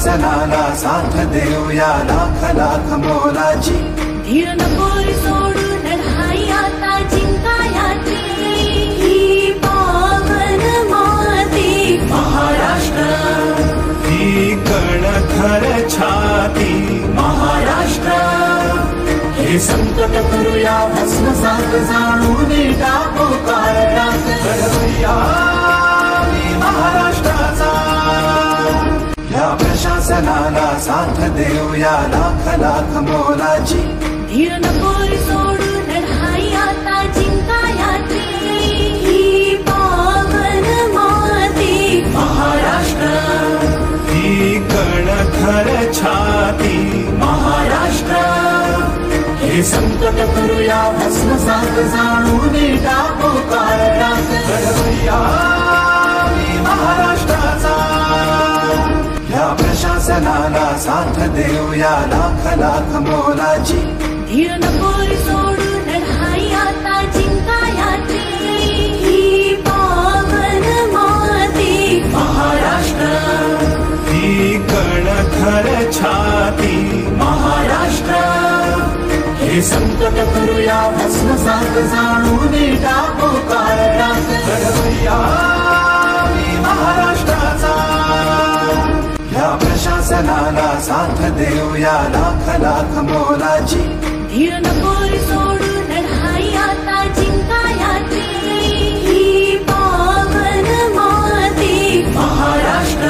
प्रशासनाला साथ देऊया लाख लाख मोलाची। धीर नको सोडू लढाई आता जिंकायाची। ही पावन माती महाराष्ट्र, ही कणखर छाती महाराष्ट्र। हे संकट करूया भस्मसात जाणून टाकू काळात घडवूया महाराष्ट्राचा। या प्रशासनाला साथ देऊया लाख लाख मोलाची। धीर नको सोडू लढाई आता जिंकायाची। ही पावन माती महाराष्ट्र, ही कणखर छाती महाराष्ट्र। हे संकट करूया भस्मसात जाणून टाकू काळात घडवूया महाराष्ट्राचा। या प्रशासनाला साथ देऊया लाख लाख मोलाची। धीर नको सोडू लढाई आता जिंकायाची। ही पावन माती महाराष्ट्र, ही कणखर छाती महाराष्ट्र। हे संकट करूया भस्मसात जाणून टाकू काळात घडवूया महाराष्ट्राचा। या प्रशासनाला साथ देऊया लाख लाख मोलाची। धीर नको सोडू लढाई आता जिंकायाची। ही पावन माती महाराष्ट्र,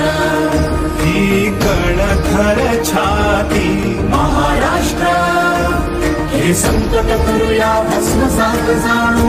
ही कणखर छाती महाराष्ट्र। हे संकट करूया भस्मसात जाणून